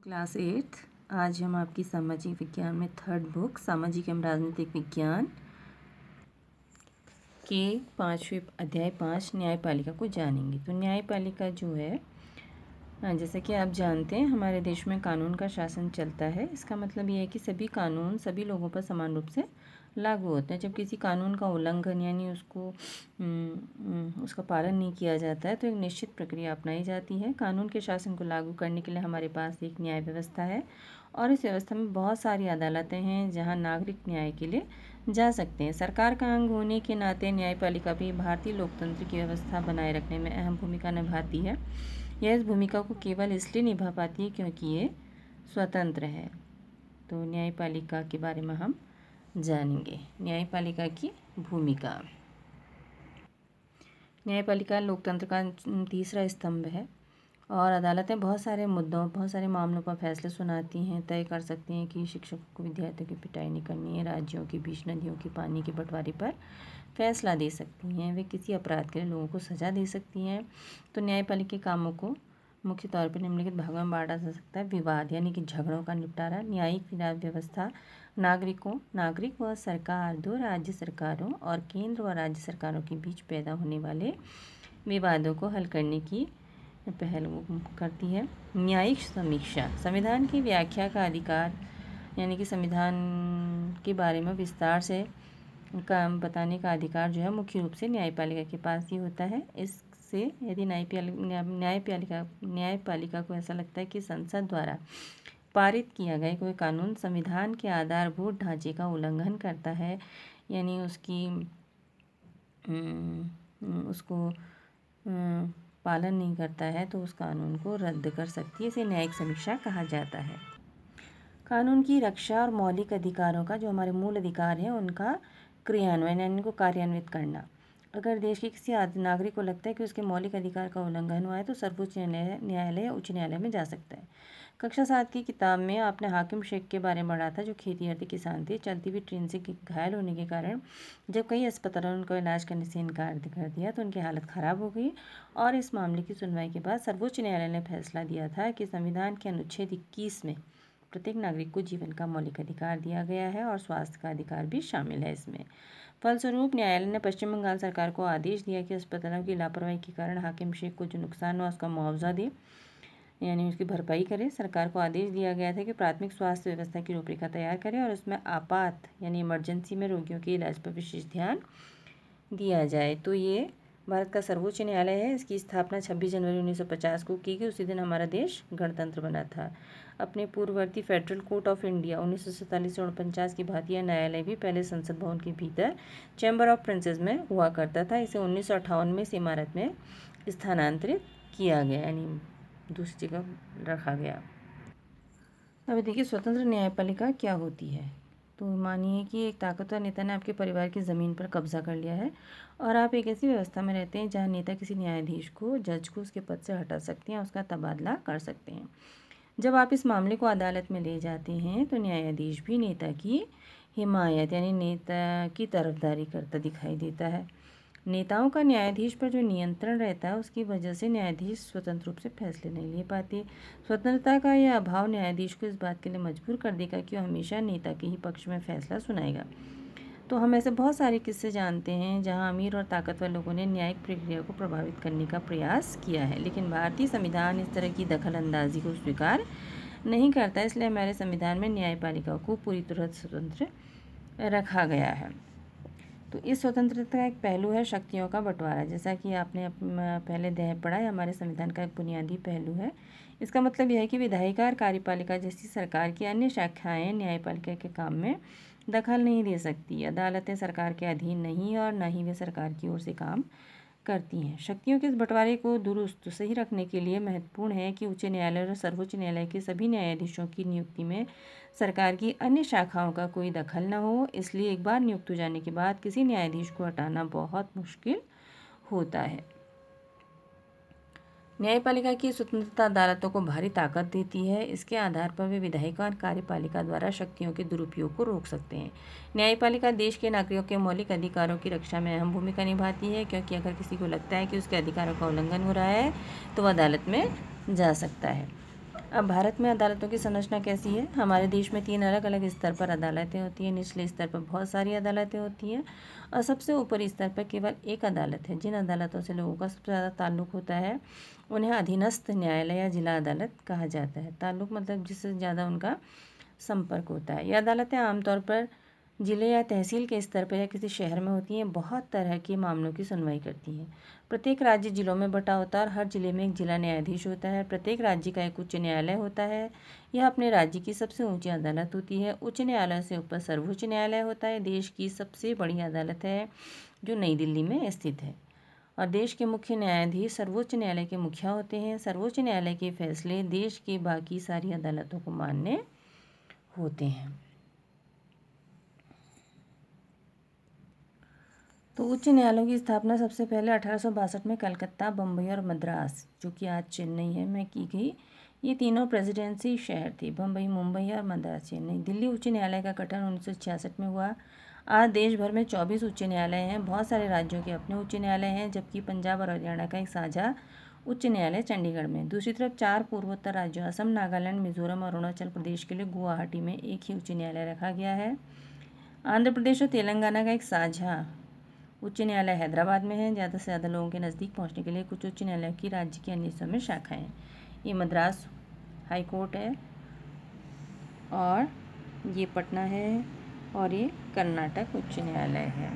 Class 8। आज हम आपकी सामाजिक विज्ञान में थर्ड बुक सामाजिक एवं राजनीतिक विज्ञान के 5वें अध्याय 5 न्यायपालिका को जानेंगे। तो न्यायपालिका जो है, जैसा कि आप जानते हैं, हमारे देश में कानून का शासन चलता है। इसका मतलब ये है कि सभी कानून सभी लोगों पर समान रूप से लागू होते हैं। जब किसी कानून का उल्लंघन यानी उसका पालन नहीं किया जाता है तो एक निश्चित प्रक्रिया अपनाई जाती है। कानून के शासन को लागू करने के लिए हमारे पास एक न्याय व्यवस्था है और इस व्यवस्था में बहुत सारी अदालतें हैं जहां नागरिक न्याय के लिए जा सकते हैं। सरकार का अंग होने के नाते न्यायपालिका भी भारतीय लोकतंत्र की व्यवस्था बनाए रखने में अहम भूमिका निभाती है। यह इस भूमिका को केवल इसलिए निभा पाती है क्योंकि ये स्वतंत्र है। तो न्यायपालिका के बारे में हम जानेंगे। न्यायपालिका की भूमिका। न्यायपालिका लोकतंत्र का तीसरा स्तंभ है और अदालतें बहुत सारे मामलों पर फैसले सुनाती हैं, तय कर सकती हैं कि शिक्षकों को विद्यार्थियों की पिटाई नहीं करनी है, राज्यों के बीच नदियों के पानी के बंटवारे पर फैसला दे सकती हैं, वे किसी अपराध के लिए लोगों को सज़ा दे सकती हैं। तो न्यायपालिका के कामों को मुख्य तौर पर निम्नलिखित भागों में बांटा जा सकता है। विवाद यानी कि झगड़ों का निपटारा, न्यायिक व्यवस्था, नागरिक व सरकार, दो राज्य सरकारों और केंद्र व राज्य सरकारों के बीच पैदा होने वाले विवादों को हल करने की पहल करती है। न्यायिक समीक्षा, संविधान की व्याख्या का अधिकार यानी कि संविधान के बारे में विस्तार से बताने का अधिकार जो है मुख्य रूप से न्यायपालिका के पास ही होता है। इससे यदि न्यायपालिका को ऐसा लगता है कि संसद द्वारा पारित किया गया कोई कानून संविधान के आधारभूत ढांचे का उल्लंघन करता है यानी उसको पालन नहीं करता है तो उस कानून को रद्द कर सकती है। इसे न्यायिक समीक्षा कहा जाता है। कानून की रक्षा और मौलिक अधिकारों का, जो हमारे मूल अधिकार हैं, उनका क्रियान्वयन यानी इनको कार्यान्वित करना। अगर देश के किसी नागरिक को लगता है कि उसके मौलिक अधिकार का उल्लंघन हुआ है तो सर्वोच्च न्यायालय या उच्च न्यायालय में जा सकता है। कक्षा 7 की किताब में आपने हाकिम शेख के बारे में पढ़ा था, जो खेती करते किसान थे। चलती हुई ट्रेन से घायल होने के कारण जब कई अस्पतालों ने उनको इलाज करने से इनकार कर दिया तो उनकी हालत ख़राब हो गई और इस मामले की सुनवाई के बाद सर्वोच्च न्यायालय ने फैसला दिया था कि संविधान के अनुच्छेद 21 में प्रत्येक नागरिक को जीवन का मौलिक अधिकार दिया गया है और स्वास्थ्य का अधिकार भी शामिल है इसमें। फलस्वरूप न्यायालय ने पश्चिम बंगाल सरकार को आदेश दिया कि अस्पतालों की लापरवाही के कारण हाकिम शेख को जो नुकसान हुआ उसका मुआवजा दे यानी उसकी भरपाई करे। सरकार को आदेश दिया गया था कि प्राथमिक स्वास्थ्य व्यवस्था की रूपरेखा तैयार करे और उसमें आपात यानी इमरजेंसी में रोगियों के इलाज पर विशेष ध्यान दिया जाए। तो ये भारत का सर्वोच्च न्यायालय है। इसकी स्थापना 26 जनवरी 1950 को की गई। उसी दिन हमारा देश गणतंत्र बना था। अपने पूर्ववर्ती फेडरल कोर्ट ऑफ इंडिया 1947 से 49 की भांति यह न्यायालय भी पहले संसद भवन के भीतर चैम्बर ऑफ प्रिंसेस में हुआ करता था। इसे 1958 में इस इमारत में स्थानांतरित किया गया यानी दूसरी जगह रखा गया। अब देखिए स्वतंत्र न्यायपालिका क्या होती है। तो मानिए कि एक ताकतवर नेता ने आपके परिवार की ज़मीन पर कब्जा कर लिया है और आप एक ऐसी व्यवस्था में रहते हैं जहां नेता किसी न्यायाधीश को, जज को उसके पद से हटा सकते हैं, उसका तबादला कर सकते हैं। जब आप इस मामले को अदालत में ले जाते हैं तो न्यायाधीश भी नेता की हिमायत यानी नेता की तरफदारी करता दिखाई देता है। नेताओं का न्यायाधीश पर जो नियंत्रण रहता है उसकी वजह से न्यायाधीश स्वतंत्र रूप से फैसले नहीं ले पाते। स्वतंत्रता का यह अभाव न्यायाधीश को इस बात के लिए मजबूर कर देगा कि वो हमेशा नेता के ही पक्ष में फैसला सुनाएगा। तो हम ऐसे बहुत सारे किस्से जानते हैं जहां अमीर और ताकतवर लोगों ने न्यायिक प्रक्रिया को प्रभावित करने का प्रयास किया है, लेकिन भारतीय संविधान इस तरह की दखल अंदाजी को स्वीकार नहीं करता। इसलिए हमारे संविधान में न्यायपालिका को पूरी तरह स्वतंत्र रखा गया है। तो इस स्वतंत्रता का एक पहलू है शक्तियों का बंटवारा। जैसा कि आपने पहले पढ़ा है, हमारे संविधान का एक बुनियादी पहलू है। इसका मतलब यह है कि विधायिका और कार्यपालिका जैसी सरकार की अन्य शाखाएं न्यायपालिका के काम में दखल नहीं दे सकती। अदालतें सरकार के अधीन नहीं और न ही वे सरकार की ओर से काम करती हैं। शक्तियों के इस बंटवारे को दुरुस्त सही रखने के लिए महत्वपूर्ण है कि उच्च न्यायालय और सर्वोच्च न्यायालय के सभी न्यायाधीशों की नियुक्ति में सरकार की अन्य शाखाओं का कोई दखल न हो। इसलिए एक बार नियुक्त हो जाने के बाद किसी न्यायाधीश को हटाना बहुत मुश्किल होता है। न्यायपालिका की स्वतंत्रता अदालतों को भारी ताकत देती है। इसके आधार पर वे विधायिका और कार्यपालिका द्वारा शक्तियों के दुरुपयोग को रोक सकते हैं। न्यायपालिका देश के नागरिकों के मौलिक अधिकारों की रक्षा में अहम भूमिका निभाती है, क्योंकि अगर किसी को लगता है कि उसके अधिकारों का उल्लंघन हो रहा है तो वह अदालत में जा सकता है। अब भारत में अदालतों की संरचना कैसी है? हमारे देश में 3 अलग अलग स्तर पर अदालतें होती हैं। निचले स्तर पर बहुत सारी अदालतें होती हैं और सबसे ऊपरी स्तर पर केवल एक अदालत है। जिन अदालतों से लोगों का सबसे ज़्यादा ताल्लुक़ होता है उन्हें अधीनस्थ न्यायालय या जिला अदालत कहा जाता है। ताल्लुक़ मतलब जिससे ज़्यादा उनका संपर्क होता है। ये अदालतें आमतौर पर जिले या तहसील के स्तर पर या किसी शहर में होती हैं। बहुत तरह के मामलों की सुनवाई करती हैं। प्रत्येक राज्य जिलों में बटा होता है और हर जिले में एक जिला न्यायाधीश होता है। प्रत्येक राज्य का एक उच्च न्यायालय होता है। यह अपने राज्य की सबसे ऊंची अदालत होती है। उच्च न्यायालय से ऊपर सर्वोच्च न्यायालय होता है। देश की सबसे बड़ी अदालत है जो नई दिल्ली में स्थित है और देश के मुख्य न्यायाधीश सर्वोच्च न्यायालय के मुखिया होते हैं। सर्वोच्च न्यायालय के फैसले देश की बाकी सारी अदालतों को मान्य होते हैं। तो उच्च न्यायालयों की स्थापना सबसे पहले 1862 में कलकत्ता, बम्बई और मद्रास, जो कि आज चेन्नई है, में की गई। ये तीनों प्रेसिडेंसी शहर थे, बम्बई, मुंबई और मद्रास, चेन्नई। दिल्ली उच्च न्यायालय का गठन 1966 में हुआ। आज देश भर में 24 उच्च न्यायालय हैं। बहुत सारे राज्यों के अपने उच्च न्यायालय हैं, जबकि पंजाब और हरियाणा का एक साझा उच्च न्यायालय चंडीगढ़ में। दूसरी तरफ 4 पूर्वोत्तर राज्यों असम, नागालैंड, मिजोरम और अरुणाचल प्रदेश के लिए गुवाहाटी में एक ही उच्च न्यायालय रखा गया है। आंध्र प्रदेश और तेलंगाना का एक साझा उच्च न्यायालय हैदराबाद में है। ज़्यादा से ज़्यादा लोगों के नज़दीक पहुंचने के लिए कुछ उच्च न्यायालयों की राज्य के अन्य हिस्सों में शाखाएं हैं। ये मद्रास हाई कोर्ट है और ये पटना है और ये कर्नाटक उच्च न्यायालय है।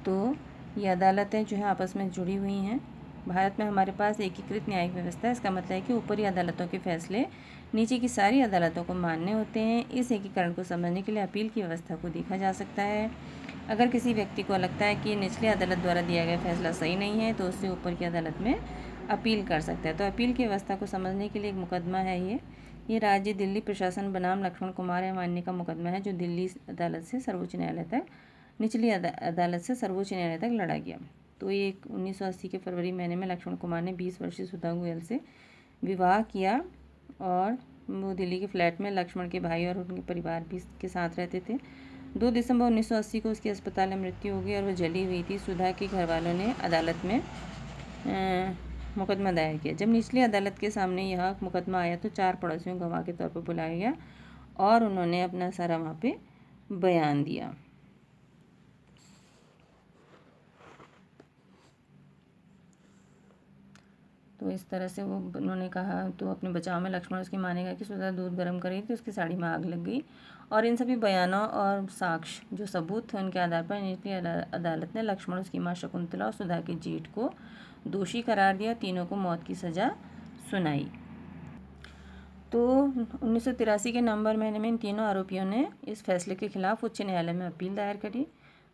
तो ये अदालतें जो हैं आपस में जुड़ी हुई हैं। भारत में हमारे पास एकीकृत न्यायिक व्यवस्था है। इसका मतलब है कि ऊपरी अदालतों के फैसले नीचे की सारी अदालतों को मान्य होते हैं। इस एकीकरण को समझने के लिए अपील की व्यवस्था को देखा जा सकता है। अगर किसी व्यक्ति को लगता है कि निचली अदालत द्वारा दिया गया फैसला सही नहीं है तो उससे ऊपर की अदालत में अपील कर सकता है। तो अपील की व्यवस्था को समझने के लिए एक मुकदमा है ये राज्य दिल्ली प्रशासन बनाम लक्ष्मण कुमार मान्य का मुकदमा है, जो दिल्ली अदालत से सर्वोच्च न्यायालय तक, निचली अदालत से सर्वोच्च न्यायालय तक लड़ा गया। तो ये 1980 के फरवरी महीने में लक्ष्मण कुमार ने 20 वर्षीय सुधा गोयल से विवाह किया और वो दिल्ली के फ्लैट में लक्ष्मण के भाई और उनके परिवार भी के साथ रहते थे। 2 दिसंबर 1980 को उसकी अस्पताल में मृत्यु हो गई और वो जली हुई थी। सुधा के घर वालों ने अदालत में मुकदमा दायर किया। जब निचली अदालत के सामने यह मुकदमा आया तो 4 पड़ोसियों को गवाह के तौर पर बुलाया गया और उन्होंने अपना सारा वहाँ पे बयान दिया। तो इस तरह से वो उन्होंने कहा। तो अपने बचाव में लक्ष्मण उसकी मानेगा कि सुधा दूध गर्म कर रही थी, उसकी साड़ी में आग लग गई। और इन सभी बयानों और साक्ष्य जो सबूत थे उनके आधार पर निचली अदालत ने लक्ष्मण, उसकी माँ शकुंतला और सुधा के जेठ को दोषी करार दिया। तीनों को मौत की सज़ा सुनाई। तो 1983 के नवंबर महीने में इन तीनों आरोपियों ने इस फैसले के खिलाफ उच्च न्यायालय में अपील दायर करी।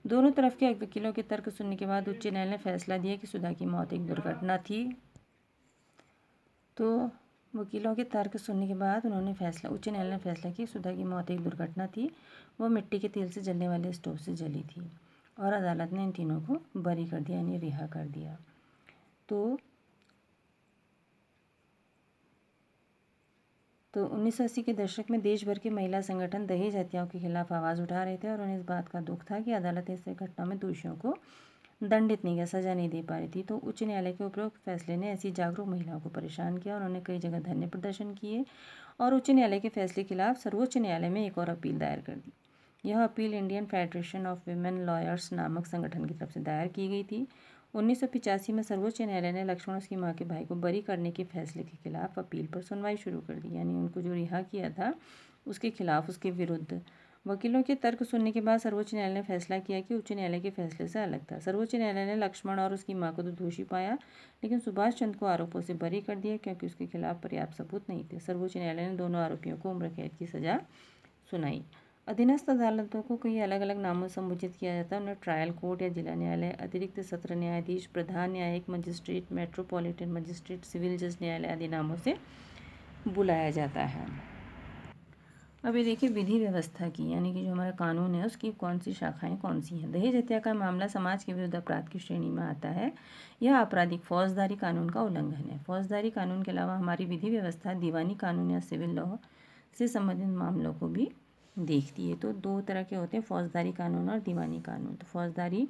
दोनों तरफ के वकीलों के तर्क सुनने के बाद उच्च न्यायालय ने फैसला दिया कि सुधा की मौत एक दुर्घटना थी। तो वकीलों के तर्क सुनने के बाद उच्च न्यायालय ने फैसला किया सुधा की मौत एक दुर्घटना थी। वह मिट्टी के तेल से जलने वाले स्टोव से जली थी और अदालत ने इन तीनों को बरी कर दिया, यानी रिहा कर दिया। तो 1980 के दशक में देश भर के महिला संगठन दहेज हत्याओं के खिलाफ आवाज़ उठा रहे थे और उन्हें इस बात का दुख था कि अदालत इस घटना में दोषियों को दंडित नहीं किया, सज़ा नहीं दे पा रही थी। तो उच्च न्यायालय के उपरोक्त फैसले ने ऐसी जागरूक महिलाओं को परेशान किया और उन्होंने कई जगह धरने प्रदर्शन किए और उच्च न्यायालय के फैसले के खिलाफ सर्वोच्च न्यायालय में एक और अपील दायर कर दी। यह appeal Indian federation of women lawyers नामक संगठन की तरफ से दायर की गई थी। 1985 में सर्वोच्च न्यायालय ने लक्ष्मण उसकी माँ के भाई को बरी करने के फैसले के खिलाफ अपील पर सुनवाई शुरू कर दी, यानी उनको जो रिहा किया था उसके खिलाफ, उसके विरुद्ध। वकीलों के तर्क सुनने के बाद सर्वोच्च न्यायालय ने फैसला किया कि उच्च न्यायालय के फैसले से अलग था। सर्वोच्च न्यायालय ने लक्ष्मण और उसकी माँ को तो दोषी पाया, लेकिन सुभाष चंद्र को आरोपों से बरी कर दिया क्योंकि उसके खिलाफ पर्याप्त सबूत नहीं थे। सर्वोच्च न्यायालय ने दोनों आरोपियों को उम्र कैद की सज़ा सुनाई। अधीनस्थ अदालतों को कई अलग अलग नामों से संबोधित किया जाता है। उन्हें ट्रायल कोर्ट या जिला न्यायालय, अतिरिक्त सत्र न्यायाधीश, प्रधान न्यायिक मजिस्ट्रेट, मेट्रोपॉलिटन मजिस्ट्रेट, सिविल जज न्यायालय आदि नामों से बुलाया जाता है। अब ये देखिए विधि व्यवस्था की, यानी कि जो हमारा कानून है उसकी कौन सी शाखाएं कौन सी हैं। दहेज हत्या का मामला समाज के विरुद्ध अपराध की श्रेणी में आता है। यह आपराधिक फौजदारी कानून का उल्लंघन है। फौजदारी कानून के अलावा हमारी विधि व्यवस्था दीवानी कानून या सिविल लॉ से संबंधित मामलों को भी देखती है। तो 2 तरह के होते हैं, फौजदारी कानून और दीवानी कानून। तो फौजदारी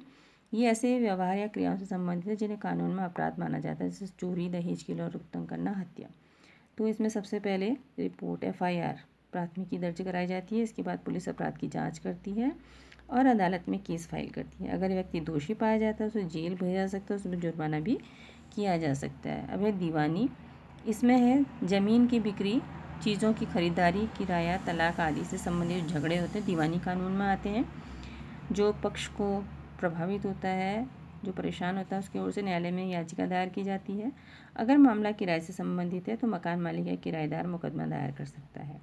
ये ऐसे व्यवहार या क्रियाओं से संबंधित है जिन्हें कानून में अपराध माना जाता है, जैसे चोरी, दहेज के लिए उत्तंग करना, हत्या। तो इसमें सबसे पहले रिपोर्ट FIR प्राथमिकी दर्ज कराई जाती है। इसके बाद पुलिस अपराध की जांच करती है और अदालत में केस फाइल करती है। अगर व्यक्ति दोषी पाया जाता है उसे जेल भेजा जा सकता है, उसमें जुर्माना भी किया जा सकता है। अब है दीवानी, इसमें है ज़मीन की बिक्री, चीज़ों की खरीदारी, किराया, तलाक आदि से संबंधित झगड़े होते हैं, दीवानी कानून में आते हैं। जो पक्ष को प्रभावित होता है, जो परेशान होता है, उसकी ओर से न्यायालय में याचिका दायर की जाती है। अगर मामला किराए से संबंधित है तो मकान मालिक या किराएदार मुकदमा दायर कर सकता है।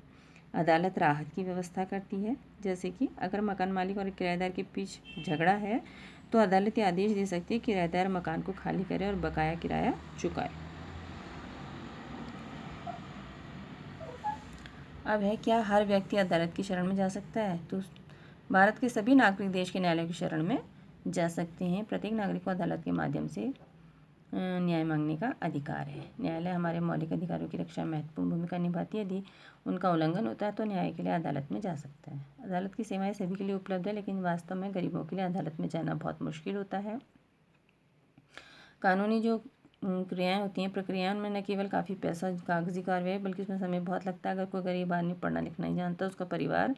अदालत राहत की व्यवस्था करती है, जैसे कि अगर मकान मालिक और किराएदार के बीच झगड़ा है तो अदालत ये आदेश दे सकती है कि किराएदार मकान को खाली करे और बकाया किराया चुकाए। अब है क्या हर व्यक्ति अदालत की शरण में जा सकता है? तो भारत के सभी नागरिक देश के न्यायालय की शरण में जा सकते हैं। प्रत्येक नागरिक को अदालत के माध्यम से न्याय मांगने का अधिकार है। न्यायालय हमारे मौलिक अधिकारों की रक्षा में महत्वपूर्ण भूमिका निभाती है। यदि उनका उल्लंघन होता है तो न्याय के लिए अदालत में जा सकता है। अदालत की सेवाएं सभी के लिए उपलब्ध है, लेकिन वास्तव में गरीबों के लिए अदालत में जाना बहुत मुश्किल होता है। कानूनी जो क्रियाएं होती हैं, प्रक्रियाओं में न केवल काफ़ी पैसा कागजी कार्रवाई बल्कि उसमें समय बहुत लगता है। अगर कोई गरीब आदमी पढ़ना लिखना नहीं जानता, उसका परिवार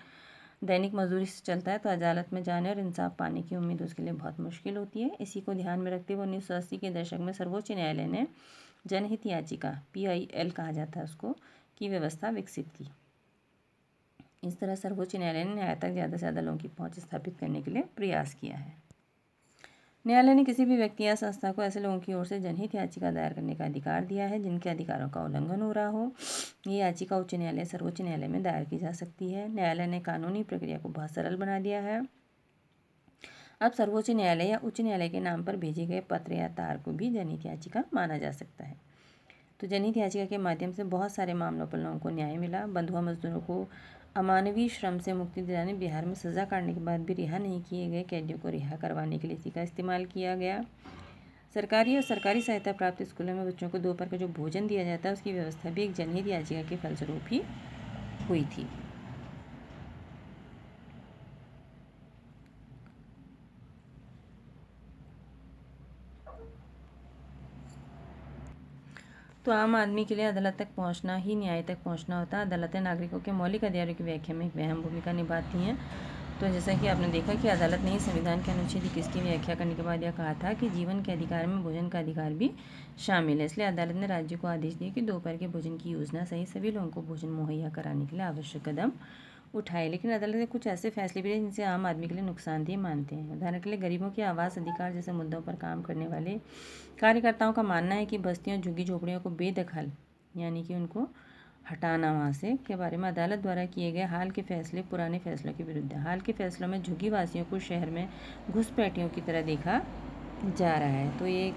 दैनिक मजदूरी से चलता है, तो अदालत में जाने और इंसाफ पाने की उम्मीद उसके लिए बहुत मुश्किल होती है। इसी को ध्यान में रखते हुए 1980 के दशक में सर्वोच्च न्यायालय ने जनहित याचिका PIL कहा जाता है उसको की व्यवस्था विकसित की। इस तरह सर्वोच्च न्यायालय ने न्याय तक ज़्यादा से ज़्यादा लोगों की पहुँच स्थापित करने के लिए प्रयास किया है। न्यायालय ने किसी भी व्यक्ति या संस्था को ऐसे लोगों की ओर से जनहित याचिका दायर करने का अधिकार दिया है जिनके अधिकारों का उल्लंघन हो रहा हो। ये याचिका उच्च न्यायालय, सर्वोच्च न्यायालय में दायर की जा सकती है। न्यायालय ने कानूनी प्रक्रिया को बहुत सरल बना दिया है। अब सर्वोच्च न्यायालय या उच्च न्यायालय के नाम पर भेजे गए पत्र या तार को भी जनहित याचिका माना जा सकता है। तो जनहित याचिका के माध्यम से बहुत सारे मामलों पर लोगों को न्याय मिला। बंधुआ मजदूरों को अमानवीय श्रम से मुक्ति दिलाने, बिहार में सज़ा काटने के बाद भी रिहा नहीं किए गए कैदियों को रिहा करवाने के लिए इसी का इस्तेमाल किया गया। सरकारी और सरकारी सहायता प्राप्त स्कूलों में बच्चों को दोपहर का जो भोजन दिया जाता है उसकी व्यवस्था भी एक जनहित याचिका के फलस्वरूप ही हुई थी। तो आम आदमी के लिए अदालत तक पहुंचना ही न्याय तक पहुंचना होता है। अदालतें नागरिकों के मौलिक अधिकारों की व्याख्या में एक अहम भूमिका निभाती हैं। तो जैसा कि आपने देखा कि अदालत ने संविधान के अनुच्छेद 21 की व्याख्या करने के बाद यह कहा था कि जीवन के अधिकार में भोजन का अधिकार भी शामिल है। इसलिए अदालत ने राज्य को आदेश दिया कि दोपहर के भोजन की योजना सहित सभी लोगों को भोजन मुहैया कराने के लिए आवश्यक कदम उठाए। लेकिन अदालत ने कुछ ऐसे फैसले भी लिए जिनसे आम आदमी के लिए नुकसानदेह मानते हैं। उदाहरण के लिए गरीबों के आवास अधिकार जैसे मुद्दों पर काम करने वाले कार्यकर्ताओं का मानना है कि बस्तियों, झुग्गी झोपड़ियों को बेदखल यानी कि उनको हटाना वहाँ से के बारे में अदालत द्वारा किए गए हाल के फैसले पुराने फैसलों के विरुद्ध है। हाल के फैसलों में झुग्गी वासियों को शहर में घुसपैठियों की तरह देखा जा रहा है। तो ये एक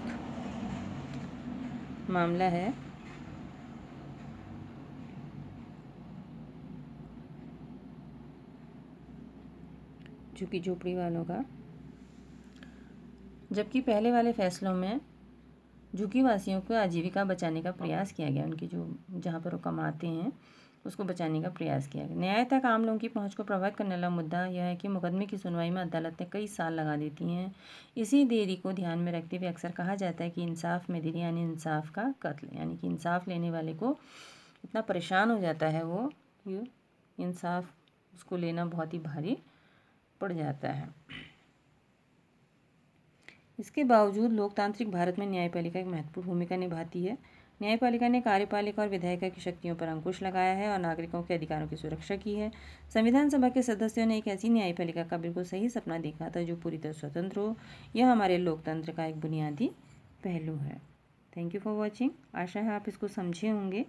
मामला है झुग्गी झोपड़ी वालों का, जबकि पहले वाले फैसलों में झुग्गी वासियों को आजीविका बचाने का प्रयास किया गया। उनकी जो जहाँ पर वो कमाते हैं उसको बचाने का प्रयास किया गया। न्याय तक आम लोगों की पहुंच को प्रभावित करने वाला मुद्दा यह है कि मुकदमे की सुनवाई में अदालतें कई साल लगा देती हैं। इसी देरी को ध्यान में रखते हुए अक्सर कहा जाता है कि इंसाफ में देरी यानी इंसाफ का कत्ल, यानी कि इंसाफ लेने वाले को इतना परेशान हो जाता है वो कि इंसाफ उसको लेना बहुत ही भारी पड़ जाता है। इसके बावजूद लोकतांत्रिक भारत में न्यायपालिका एक महत्वपूर्ण भूमिका निभाती है। न्यायपालिका ने कार्यपालिका और विधायिका की शक्तियों पर अंकुश लगाया है और नागरिकों के अधिकारों की सुरक्षा की है। संविधान सभा के सदस्यों ने एक ऐसी न्यायपालिका का बिल्कुल सही सपना देखा था जो पूरी तरह स्वतंत्र हो। यह हमारे लोकतंत्र का एक बुनियादी पहलू है। Thank you for watching. आशा है आप इसको समझे होंगे।